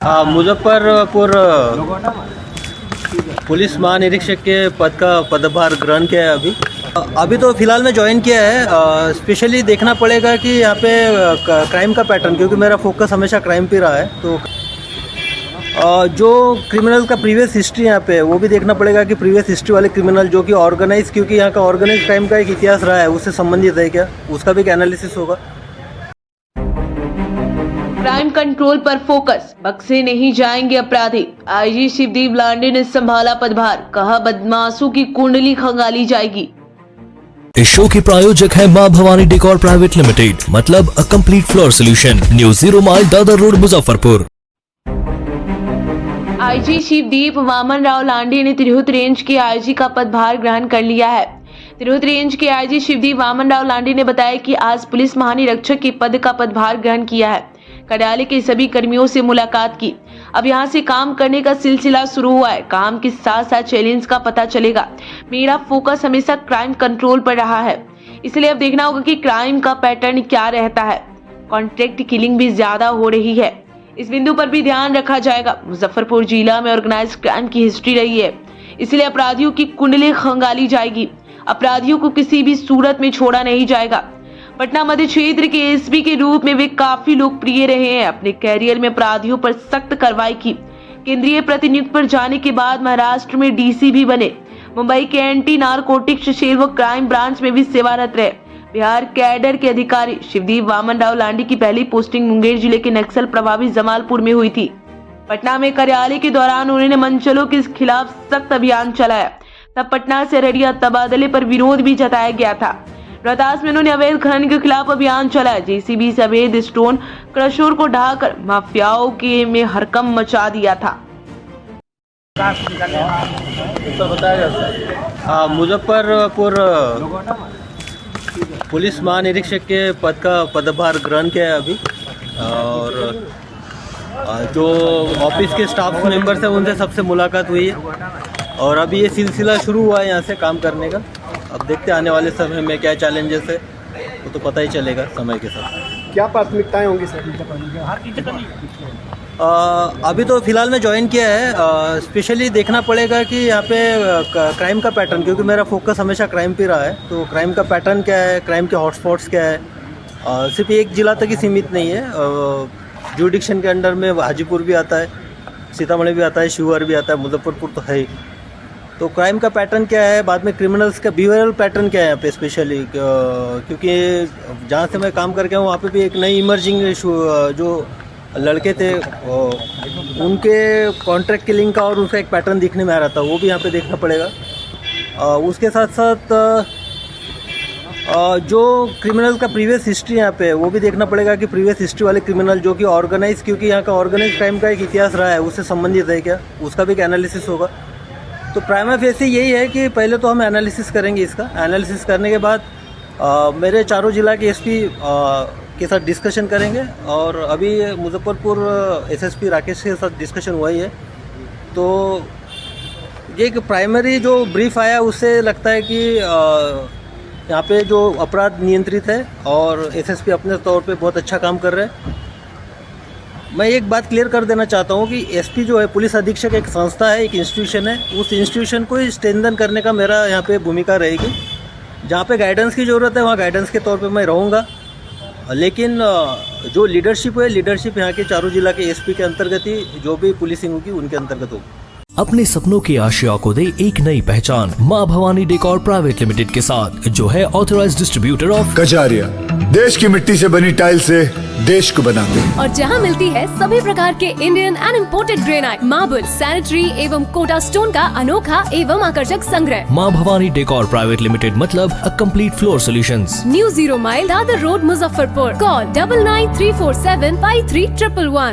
Muzaffarpur police महानिरीक्षक के पद का पदभार ग्रहण किया है। अभी तो फिलहाल मैं ज्वाइन किया है। स्पेशली देखना पड़ेगा कि यहाँ पे क्राइम का पैटर्न, क्योंकि मेरा फोकस हमेशा क्राइम पे रहा है, तो जो क्रिमिनल का प्रीवियस हिस्ट्री यहाँ पे वो भी देखना पड़ेगा कि प्रीवियस हिस्ट्री वाले क्रिमिनल जो कि ऑर्गेनाइज, क्योंकि यहाँ का ऑर्गेनाइज क्राइम का एक इतिहास रहा है, उससे संबंधित है क्या, उसका भी एक एनालिसिस होगा। क्राइम कंट्रोल पर फोकस, बक्से नहीं जाएंगे अपराधी। आईजी शिवदीप लांडे ने संभाला पदभार, कहा बदमाशों की कुंडली खंगाली जाएगी। इस शो के प्रायोजक है मां भवानी डेकोर प्राइवेट लिमिटेड, मतलब a complete floor solution, new 0 mile Dadar road Muzaffarpur. IG Shivdeep Waman Rao Lande ने तिरहुत रेंज के आईजी का पदभार ग्रहण कर लिया है। तिरहुत रेंज के आईजी शिवदीप वामन राव लांडे ने बताया कि आज पुलिस महानिरीक्षक के पद का पदभार ग्रहण किया है। कार्यालय के सभी कर्मियों से मुलाकात की। अब यहां से काम करने का सिलसिला शुरू हुआ है। काम के साथ साथ चैलेंज का पता चलेगा। मेरा फोकस हमेशा क्राइम कंट्रोल पर रहा है, इसलिए अब देखना होगा कि क्राइम का पैटर्न क्या रहता है। कॉन्ट्रैक्ट किलिंग भी ज्यादा हो रही है, इस बिंदु पर भी ध्यान रखा जाएगा। मुजफ्फरपुर जिला में ऑर्गेनाइज क्राइम की हिस्ट्री रही है, इसलिए अपराधियों की कुंडली खंगाली जाएगी। अपराधियों को किसी भी सूरत में छोड़ा नहीं जाएगा। पटना मध्य क्षेत्र के एसपी के रूप में वे काफी लोकप्रिय रहे हैं। अपने कैरियर में अपराधियों पर सख्त कार्रवाई की। केंद्रीय प्रतिनियुक्त पर जाने के बाद महाराष्ट्र में डीसी भी बने। मुंबई के एंटी नारकोटिक्स सेल व क्राइम ब्रांच में भी सेवारत रहे। बिहार कैडर के अधिकारी शिवदीप वामन राव लांडे की पहली पोस्टिंग मुंगेर जिले के नक्सल प्रभावित जमालपुर में हुई थी। पटना में कार्यालय के दौरान उन्होंने मंचलों के खिलाफ सख्त अभियान चलाया। तब पटना से अररिया तबादले पर विरोध भी जताया गया था। रोहतास में उन्होंने अवैध खनन के खिलाफ अभियान चलाया। जेसीबी से अवैध स्टोन क्रशर को ढाकर माफियाओं के में हरकम मचा दिया था। मुजफ्फरपुर पुलिस महानिरीक्षक के पद का पदभार ग्रहण किया है अभी, और जो ऑफिस के स्टाफ मेंबर्स हैं उनसे सबसे मुलाकात हुई है, और अभी ये सिलसिला शुरू हुआ है यहाँ से काम करने का। अब देखते हैं आने वाले समय में क्या चैलेंजेस है, वो तो पता ही चलेगा समय के साथ। क्या प्राथमिकताएं होंगी सर? अभी तो फिलहाल मैं ज्वाइन किया है। स्पेशली देखना पड़ेगा कि यहाँ पे क्राइम का पैटर्न, क्योंकि मेरा फोकस हमेशा क्राइम पे रहा है, तो क्राइम का पैटर्न क्या है, क्राइम के हॉटस्पॉट्स क्या है। सिर्फ एक जिला तक ही सीमित नहीं है। जुडिक्शन के अंडर में हाजीपुर भी आता है, सीतामढ़ी भी आता है, शिवहर भी आता है, मुजफ्फरपुर तो है ही। तो क्राइम का पैटर्न क्या है, बाद में क्रिमिनल्स का बिहेवियरल पैटर्न क्या है यहाँ पे स्पेशली, क्योंकि जहाँ से मैं काम करके हूँ वहाँ पे भी एक नई इमर्जिंग जो लड़के थे उनके कॉन्ट्रैक्ट किलिंग का और उसका एक पैटर्न दिखने में आ रहा था, वो भी यहाँ पे देखना पड़ेगा। उसके साथ साथ जो क्रिमिनल का प्रीवियस हिस्ट्री यहाँ पे वो भी देखना पड़ेगा कि प्रीवियस हिस्ट्री वाले क्रिमिनल जो कि ऑर्गेनाइज, क्योंकि यहाँ का ऑर्गेनाइज क्राइम का एक इतिहास रहा है, उससे संबंधित है क्या, उसका भी एक एनालिसिस होगा। तो प्राइमा फेसी यही है कि पहले तो हम एनालिसिस करेंगे इसका। एनालिसिस करने के बाद मेरे चारों जिला के एसपी के साथ डिस्कशन करेंगे, और अभी मुजफ्फरपुर एसएसपी राकेश के साथ डिस्कशन हुआ ही है। तो ये एक प्राइमरी जो ब्रीफ आया उससे लगता है कि यहाँ पे जो अपराध नियंत्रित है और एसएसपी अपने तौर पे बहुत अच्छा काम कर रहे हैं। मैं एक बात क्लियर कर देना चाहता हूँ कि एसपी जो है, पुलिस अधीक्षक एक संस्था है, एक इंस्टीट्यूशन है। उस इंस्टीट्यूशन को स्ट्रेंथन करने का मेरा यहाँ पे भूमिका रहेगी। जहाँ पे गाइडेंस की ज़रूरत है वहाँ गाइडेंस के तौर पे मैं रहूँगा, लेकिन जो लीडरशिप है, लीडरशिप यहाँ के चारों जिला के एसपी के अंतर्गत ही जो भी पुलिसिंग होगी उनके अंतर्गत होगी। अपने सपनों की आशिया को दे एक नई पहचान मां भवानी डेकोर प्राइवेट लिमिटेड के साथ, जो है ऑथराइज्ड डिस्ट्रीब्यूटर ऑफ कजारिया। देश की मिट्टी से बनी टाइल से देश को बनाते हैं, और जहां मिलती है सभी प्रकार के Indian and imported granite, marble, sanitary एवं कोटा स्टोन का अनोखा एवं आकर्षक संग्रह। मां भवानी डेकोर प्राइवेट लिमिटेड, मतलब a complete floor solutions, new 0 mile Dadar road Muzaffarpur. Call 9934753111।